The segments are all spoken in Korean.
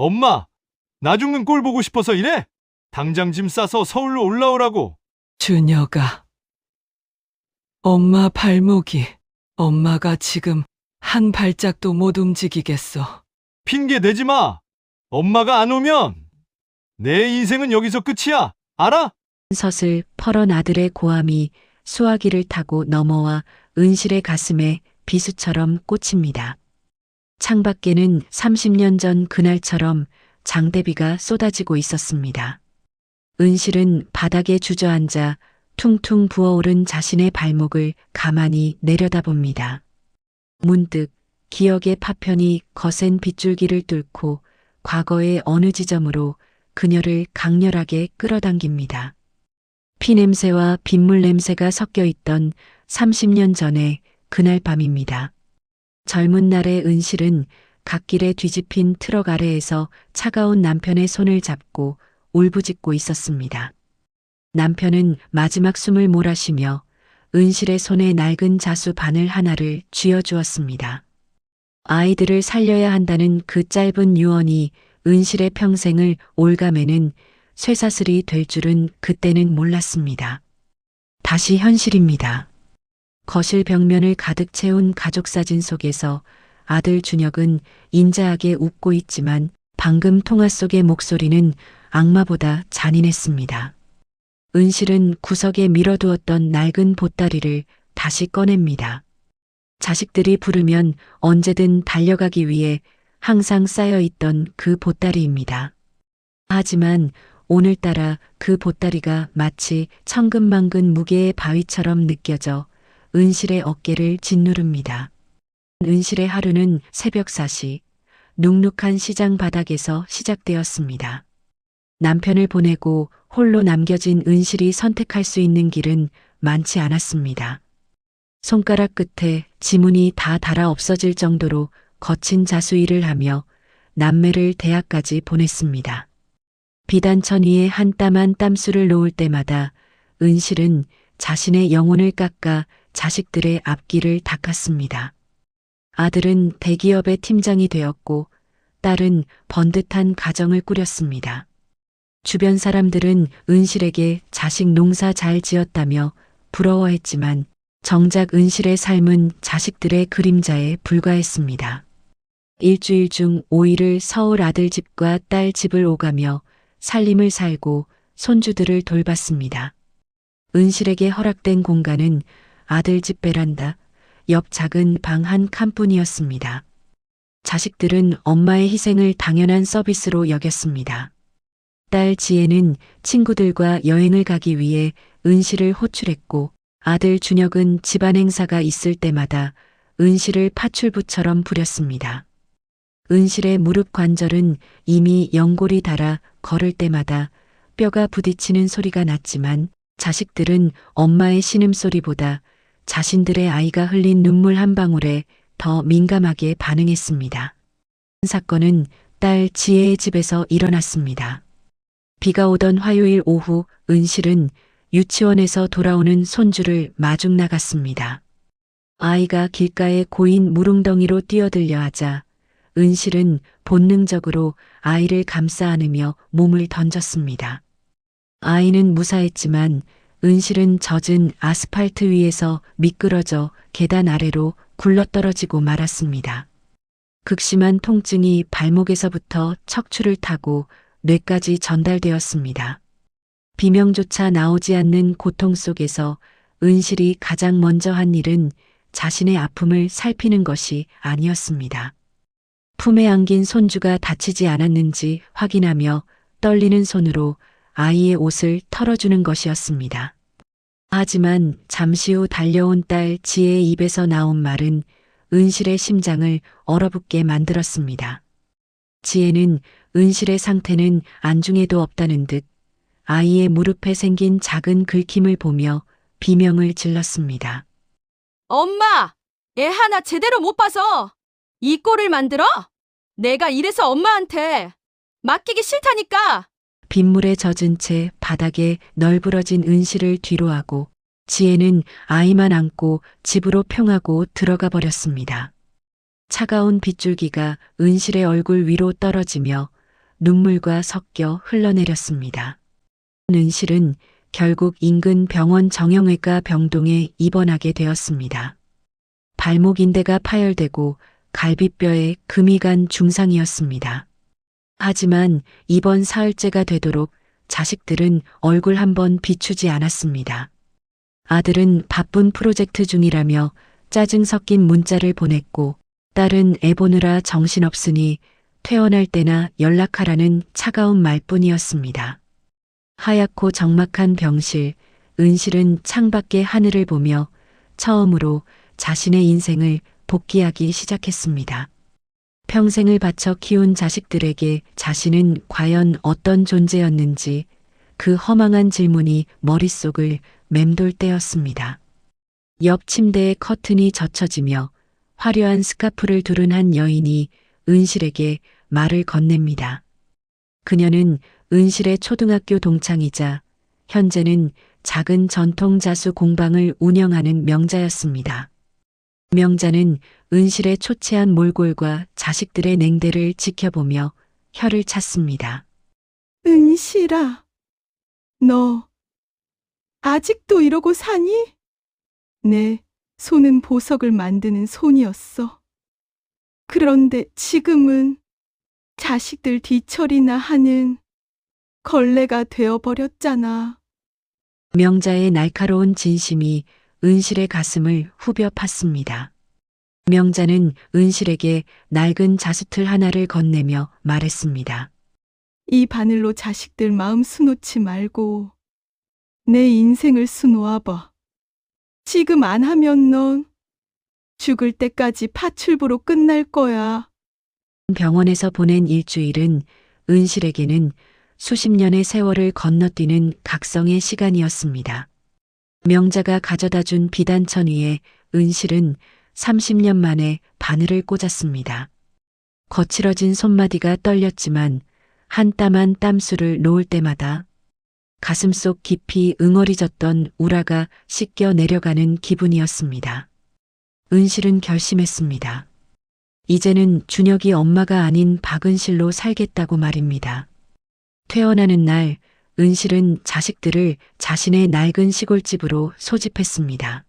엄마, 나 죽는 꼴 보고 싶어서 이래? 당장 짐 싸서 서울로 올라오라고. 준혁아, 엄마 발목이, 엄마가 지금 한 발짝도 못 움직이겠어. 핑계 대지 마. 엄마가 안 오면 내 인생은 여기서 끝이야. 알아? 섯을 퍼런 아들의 고함이 수화기를 타고 넘어와 은실의 가슴에 비수처럼 꽂힙니다. 창밖에는 30년 전 그날처럼 장대비가 쏟아지고 있었습니다. 은실은 바닥에 주저앉아 퉁퉁 부어오른 자신의 발목을 가만히 내려다봅니다. 문득 기억의 파편이 거센 빗줄기를 뚫고 과거의 어느 지점으로 그녀를 강렬하게 끌어당깁니다. 피냄새와 빗물 냄새가 섞여 있던 30년 전의 그날 밤입니다. 젊은 날의 은실은 갓길에 뒤집힌 트럭 아래에서 차가운 남편의 손을 잡고 울부짖고 있었습니다. 남편은 마지막 숨을 몰아쉬며 은실의 손에 낡은 자수 바늘 하나를 쥐어주었습니다. 아이들을 살려야 한다는 그 짧은 유언이 은실의 평생을 올가매는 쇠사슬이 될 줄은 그때는 몰랐습니다. 다시 현실입니다. 거실 벽면을 가득 채운 가족 사진 속에서 아들 준혁은 인자하게 웃고 있지만 방금 통화 속의 목소리는 악마보다 잔인했습니다. 은실은 구석에 밀어두었던 낡은 보따리를 다시 꺼냅니다. 자식들이 부르면 언제든 달려가기 위해 항상 쌓여있던 그 보따리입니다. 하지만 오늘따라 그 보따리가 마치 천근만근 무게의 바위처럼 느껴져 은실의 어깨를 짓누릅니다. 은실의 하루는 새벽 4시 눅눅한 시장 바닥에서 시작되었습니다. 남편을 보내고 홀로 남겨진 은실이 선택할 수 있는 길은 많지 않았습니다. 손가락 끝에 지문이 다 닳아 없어질 정도로 거친 자수일을 하며 남매를 대학까지 보냈습니다. 비단천 위에 한 땀 한 땀수를 놓을 때마다 은실은 자신의 영혼을 깎아 자식들의 앞길을 닦았습니다. 아들은 대기업의 팀장이 되었고 딸은 번듯한 가정을 꾸렸습니다. 주변 사람들은 은실에게 자식 농사 잘 지었다며 부러워했지만 정작 은실의 삶은 자식들의 그림자에 불과했습니다. 일주일 중 5일을 서울 아들 집과 딸 집을 오가며 살림을 살고 손주들을 돌봤습니다. 은실에게 허락된 공간은 아들 집 베란다, 옆 작은 방 한 칸뿐이었습니다. 자식들은 엄마의 희생을 당연한 서비스로 여겼습니다. 딸 지혜는 친구들과 여행을 가기 위해 은실을 호출했고 아들 준혁은 집안 행사가 있을 때마다 은실을 파출부처럼 부렸습니다. 은실의 무릎 관절은 이미 연골이 닳아 걸을 때마다 뼈가 부딪히는 소리가 났지만 자식들은 엄마의 신음소리보다 자신들의 아이가 흘린 눈물 한 방울에 더 민감하게 반응했습니다. 사건은 딸 지혜의 집에서 일어났습니다. 비가 오던 화요일 오후 은실은 유치원에서 돌아오는 손주를 마중 나갔습니다. 아이가 길가에 고인 물웅덩이로 뛰어들려 하자 은실은 본능적으로 아이를 감싸 안으며 몸을 던졌습니다. 아이는 무사했지만 은실은 젖은 아스팔트 위에서 미끄러져 계단 아래로 굴러떨어지고 말았습니다. 극심한 통증이 발목에서부터 척추를 타고 뇌까지 전달되었습니다. 비명조차 나오지 않는 고통 속에서 은실이 가장 먼저 한 일은 자신의 아픔을 살피는 것이 아니었습니다. 품에 안긴 손주가 다치지 않았는지 확인하며 떨리는 손으로 아이의 옷을 털어주는 것이었습니다. 하지만 잠시 후 달려온 딸 지혜의 입에서 나온 말은 은실의 심장을 얼어붙게 만들었습니다. 지혜는 은실의 상태는 안중에도 없다는 듯 아이의 무릎에 생긴 작은 긁힘을 보며 비명을 질렀습니다. 엄마! 애 하나 제대로 못 봐서 이 꼴을 만들어? 내가 이래서 엄마한테 맡기기 싫다니까! 빗물에 젖은 채 바닥에 널브러진 은실을 뒤로하고 지혜는 아이만 안고 집으로 평하고 들어가 버렸습니다. 차가운 빗줄기가 은실의 얼굴 위로 떨어지며 눈물과 섞여 흘러내렸습니다. 은실은 결국 인근 병원 정형외과 병동에 입원하게 되었습니다. 발목 인대가 파열되고 갈비뼈에 금이 간 중상이었습니다. 하지만 이번 사흘째가 되도록 자식들은 얼굴 한번 비추지 않았습니다. 아들은 바쁜 프로젝트 중이라며 짜증 섞인 문자를 보냈고, 딸은 애 보느라 정신없으니 퇴원할 때나 연락하라는 차가운 말뿐이었습니다. 하얗고 적막한 병실, 은실은 창밖의 하늘을 보며 처음으로 자신의 인생을 복귀하기 시작했습니다. 평생을 바쳐 키운 자식들에게 자신은 과연 어떤 존재였는지 그 허망한 질문이 머릿속을 맴돌 때였습니다. 옆 침대의 커튼이 젖혀지며 화려한 스카프를 두른 한 여인이 은실에게 말을 건넵니다. 그녀는 은실의 초등학교 동창이자 현재는 작은 전통 자수 공방을 운영하는 명자였습니다. 명자는 은실의 초췌한 몰골과 자식들의 냉대를 지켜보며 혀를 찼습니다. 은실아, 너 아직도 이러고 사니? 내 손은 보석을 만드는 손이었어. 그런데 지금은 자식들 뒤처리나 하는 걸레가 되어버렸잖아. 명자의 날카로운 진심이 은실의 가슴을 후벼 팠습니다. 명자는 은실에게 낡은 자수틀 하나를 건네며 말했습니다. 이 바늘로 자식들 마음 수놓지 말고 내 인생을 수놓아봐. 지금 안 하면 넌 죽을 때까지 파출부로 끝날 거야. 병원에서 보낸 일주일은 은실에게는 수십 년의 세월을 건너뛰는 각성의 시간이었습니다. 명자가 가져다 준 비단천 위에 은실은 30년 만에 바늘을 꽂았습니다. 거칠어진 손마디가 떨렸지만 한 땀 한 땀수를 놓을 때마다 가슴속 깊이 응어리졌던 우라가 씻겨 내려가는 기분이었습니다. 은실은 결심했습니다. 이제는 준혁이 엄마가 아닌 박은실로 살겠다고 말입니다. 퇴원하는 날 은실은 자식들을 자신의 낡은 시골집으로 소집했습니다.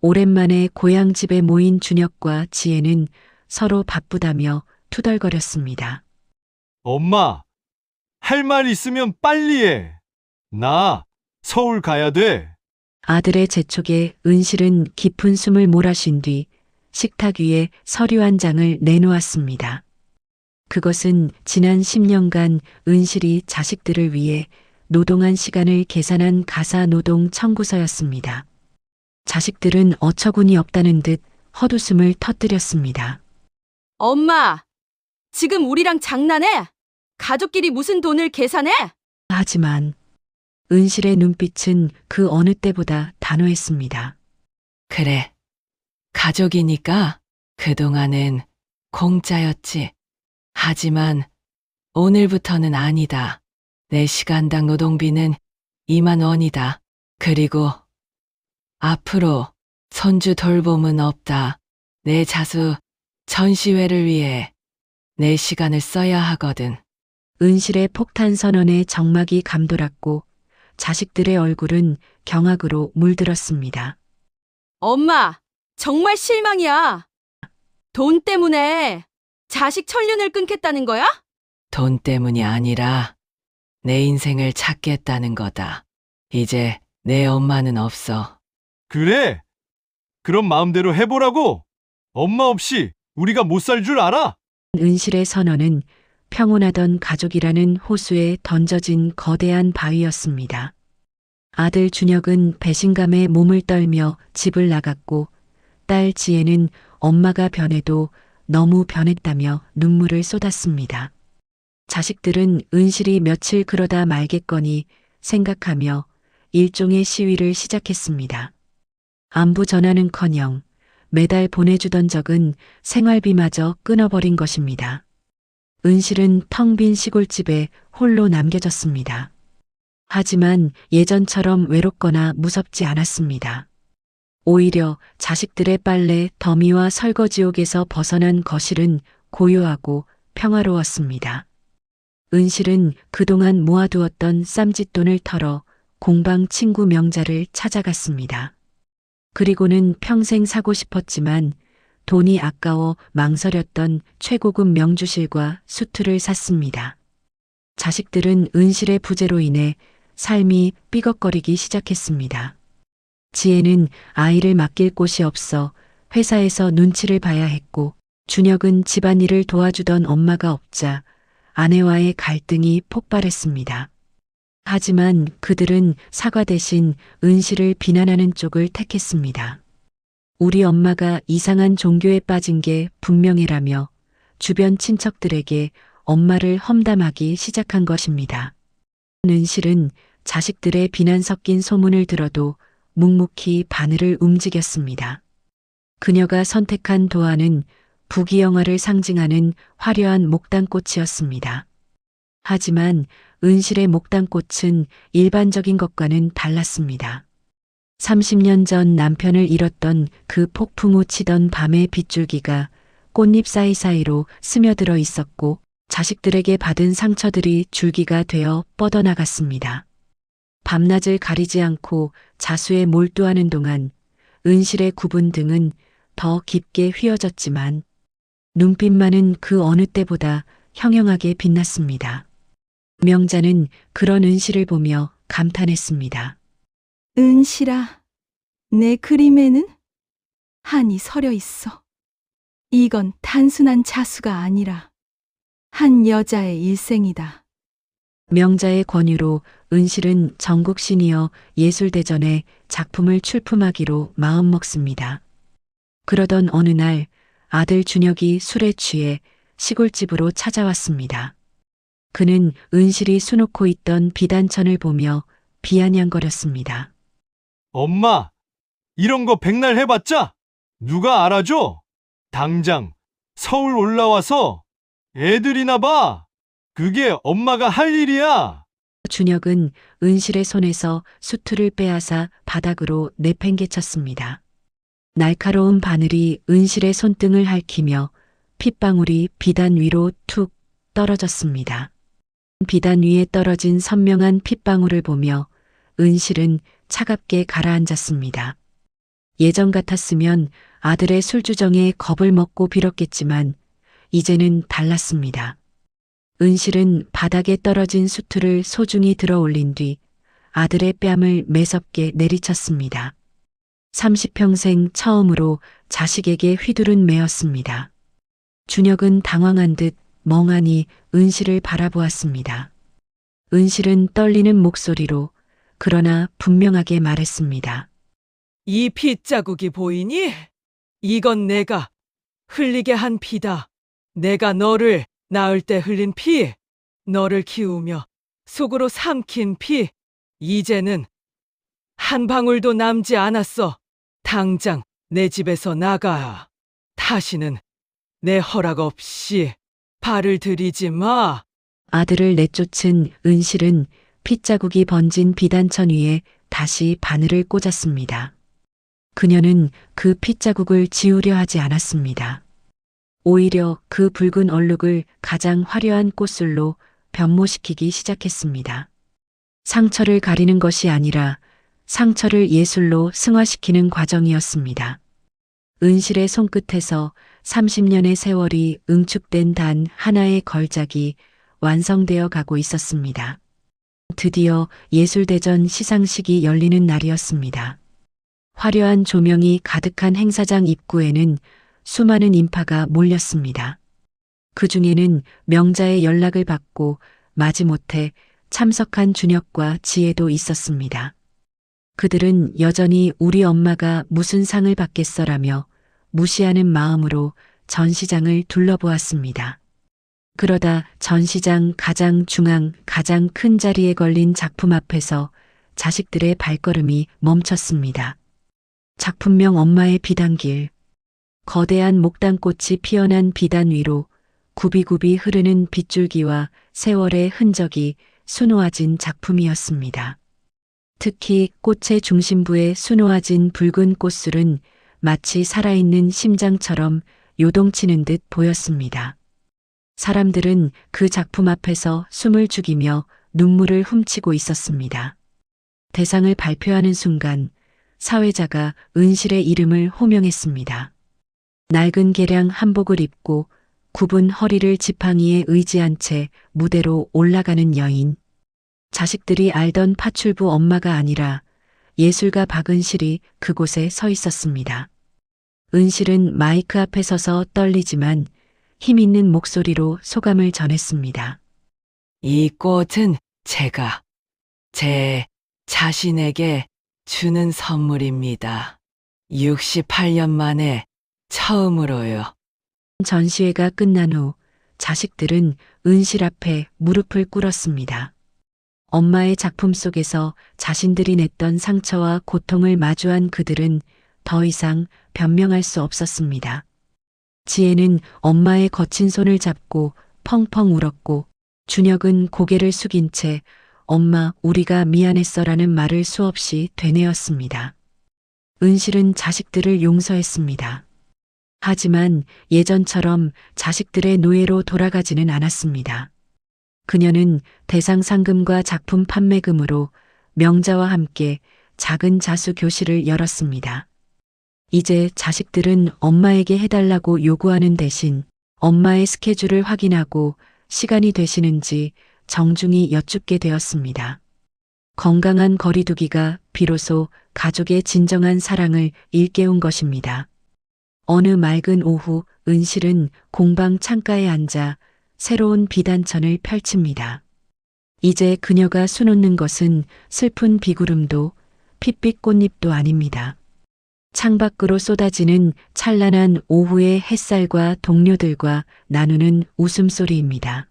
오랜만에 고향집에 모인 준혁과 지혜는 서로 바쁘다며 투덜거렸습니다. 엄마, 할 말 있으면 빨리 해. 나 서울 가야 돼. 아들의 재촉에 은실은 깊은 숨을 몰아쉰 뒤 식탁 위에 서류 한 장을 내놓았습니다. 그것은 지난 10년간 은실이 자식들을 위해 노동한 시간을 계산한 가사 노동 청구서였습니다. 자식들은 어처구니 없다는 듯 헛웃음을 터뜨렸습니다. 엄마, 지금 우리랑 장난해? 가족끼리 무슨 돈을 계산해? 하지만 은실의 눈빛은 그 어느 때보다 단호했습니다. 그래. 가족이니까 그동안은 공짜였지. 하지만 오늘부터는 아니다. 내 시간당 노동비는 2만 원이다. 그리고 앞으로 손주 돌봄은 없다. 내 자수 전시회를 위해 내 시간을 써야 하거든. 은실의 폭탄 선언에 정막이 감돌았고 자식들의 얼굴은 경악으로 물들었습니다. 엄마, 정말 실망이야. 돈 때문에 자식 천륜을 끊겠다는 거야? 돈 때문이 아니라 내 인생을 찾겠다는 거다. 이제 내 엄마는 없어. 그래? 그럼 마음대로 해보라고. 엄마 없이 우리가 못 살 줄 알아? 은실의 선언은 평온하던 가족이라는 호수에 던져진 거대한 바위였습니다. 아들 준혁은 배신감에 몸을 떨며 집을 나갔고 딸 지혜는 엄마가 변해도 너무 변했다며 눈물을 쏟았습니다. 자식들은 은실이 며칠 그러다 말겠거니 생각하며 일종의 시위를 시작했습니다. 안부 전화는커녕 매달 보내주던 적은 생활비마저 끊어버린 것입니다. 은실은 텅 빈 시골집에 홀로 남겨졌습니다. 하지만 예전처럼 외롭거나 무섭지 않았습니다. 오히려 자식들의 빨래, 더미와 설거지옥에서 벗어난 거실은 고요하고 평화로웠습니다. 은실은 그동안 모아두었던 쌈짓돈을 털어 공방 친구 명자를 찾아갔습니다. 그리고는 평생 사고 싶었지만 돈이 아까워 망설였던 최고급 명주실과 수트를 샀습니다. 자식들은 은실의 부재로 인해 삶이 삐걱거리기 시작했습니다. 지혜는 아이를 맡길 곳이 없어 회사에서 눈치를 봐야 했고, 준혁은 집안일을 도와주던 엄마가 없자 아내와의 갈등이 폭발했습니다. 하지만 그들은 사과 대신 은실을 비난하는 쪽을 택했습니다. 우리 엄마가 이상한 종교에 빠진 게 분명이라며 주변 친척들에게 엄마를 험담하기 시작한 것입니다. 은실은 자식들의 비난 섞인 소문을 들어도 묵묵히 바늘을 움직였습니다. 그녀가 선택한 도안은 부귀영화를 상징하는 화려한 목단꽃이었습니다. 하지만 은실의 목단꽃은 일반적인 것과는 달랐습니다. 30년 전 남편을 잃었던 그 폭풍 우 치던 밤의 빗줄기가 꽃잎 사이사이로 스며들어 있었고, 자식들에게 받은 상처들이 줄기가 되어 뻗어나갔습니다. 밤낮을 가리지 않고 자수에 몰두하는 동안 은실의 굽은 등은 더 깊게 휘어졌지만 눈빛만은 그 어느 때보다 형형하게 빛났습니다. 명자는 그런 은실을 보며 감탄했습니다. 은실아, 내 그림에는 한이 서려 있어. 이건 단순한 자수가 아니라 한 여자의 일생이다. 명자의 권유로 은실은 전국 시니어 예술대전에 작품을 출품하기로 마음먹습니다. 그러던 어느 날 아들 준혁이 술에 취해 시골집으로 찾아왔습니다. 그는 은실이 수놓고 있던 비단천을 보며 비아냥거렸습니다. 엄마, 이런 거 백날 해봤자 누가 알아줘? 당장 서울 올라와서 애들이나 봐. 그게 엄마가 할 일이야. 준혁은 은실의 손에서 수트를 빼앗아 바닥으로 내팽개쳤습니다. 날카로운 바늘이 은실의 손등을 핥히며 핏방울이 비단 위로 툭 떨어졌습니다. 비단 위에 떨어진 선명한 핏방울을 보며 은실은 차갑게 가라앉았습니다. 예전 같았으면 아들의 술주정에 겁을 먹고 빌었겠지만 이제는 달랐습니다. 은실은 바닥에 떨어진 수트를 소중히 들어 올린 뒤 아들의 뺨을 매섭게 내리쳤습니다. 30평생 처음으로 자식에게 휘두른 매였습니다. 준혁은 당황한 듯 멍하니 은실을 바라보았습니다. 은실은 떨리는 목소리로 그러나 분명하게 말했습니다. 이 핏자국이 보이니? 이건 내가 흘리게 한 피다. 내가 너를 낳을 때 흘린 피, 너를 키우며 속으로 삼킨 피, 이제는 한 방울도 남지 않았어. 당장 내 집에서 나가. 다시는 내 허락 없이 발을 들이지 마. 아들을 내쫓은 은실은 핏자국이 번진 비단천 위에 다시 바늘을 꽂았습니다. 그녀는 그 핏자국을 지우려 하지 않았습니다. 오히려 그 붉은 얼룩을 가장 화려한 꽃술로 변모시키기 시작했습니다. 상처를 가리는 것이 아니라 상처를 예술로 승화시키는 과정이었습니다. 은실의 손끝에서 30년의 세월이 응축된 단 하나의 걸작이 완성되어 가고 있었습니다. 드디어 예술대전 시상식이 열리는 날이었습니다. 화려한 조명이 가득한 행사장 입구에는 수많은 인파가 몰렸습니다. 그 중에는 명자의 연락을 받고 마지못해 참석한 준혁과 지혜도 있었습니다. 그들은 여전히 우리 엄마가 무슨 상을 받겠어라며 무시하는 마음으로 전시장을 둘러보았습니다. 그러다 전시장 가장 중앙 가장 큰 자리에 걸린 작품 앞에서 자식들의 발걸음이 멈췄습니다. 작품명 엄마의 비단길. 거대한 목단꽃이 피어난 비단 위로 굽이굽이 흐르는 빗줄기와 세월의 흔적이 수놓아진 작품이었습니다. 특히 꽃의 중심부에 수놓아진 붉은 꽃술은 마치 살아있는 심장처럼 요동치는 듯 보였습니다. 사람들은 그 작품 앞에서 숨을 죽이며 눈물을 훔치고 있었습니다. 대상을 발표하는 순간 사회자가 은실의 이름을 호명했습니다. 낡은 개량 한복을 입고 굽은 허리를 지팡이에 의지한 채 무대로 올라가는 여인. 자식들이 알던 파출부 엄마가 아니라 예술가 박은실이 그곳에 서 있었습니다. 은실은 마이크 앞에 서서 떨리지만 힘 있는 목소리로 소감을 전했습니다. 이 꽃은 제가 제 자신에게 주는 선물입니다. 68년 만에 처음으로요. 전시회가 끝난 후 자식들은 은실 앞에 무릎을 꿇었습니다. 엄마의 작품 속에서 자신들이 냈던 상처와 고통을 마주한 그들은 더 이상 변명할 수 없었습니다. 지혜는 엄마의 거친 손을 잡고 펑펑 울었고 준혁은 고개를 숙인 채 엄마 우리가 미안했어라는 말을 수없이 되뇌었습니다. 은실은 자식들을 용서했습니다. 하지만 예전처럼 자식들의 노예로 돌아가지는 않았습니다. 그녀는 대상 상금과 작품 판매금으로 명자와 함께 작은 자수 교실을 열었습니다. 이제 자식들은 엄마에게 해달라고 요구하는 대신 엄마의 스케줄을 확인하고 시간이 되시는지 정중히 여쭙게 되었습니다. 건강한 거리두기가 비로소 가족의 진정한 사랑을 일깨운 것입니다. 어느 맑은 오후 은실은 공방 창가에 앉아 새로운 비단천을 펼칩니다. 이제 그녀가 수놓는 것은 슬픈 비구름도 핏빛 꽃잎도 아닙니다. 창밖으로 쏟아지는 찬란한 오후의 햇살과 동료들과 나누는 웃음소리입니다.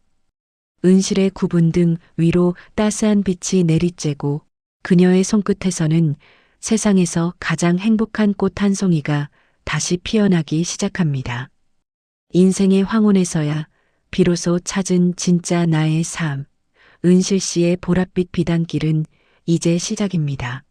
은실의 구분 등 위로 따스한 빛이 내리쬐고 그녀의 손끝에서는 세상에서 가장 행복한 꽃 한 송이가 다시 피어나기 시작합니다. 인생의 황혼에서야 비로소 찾은 진짜 나의 삶. 은실 씨의 보랏빛 비단길은 이제 시작입니다.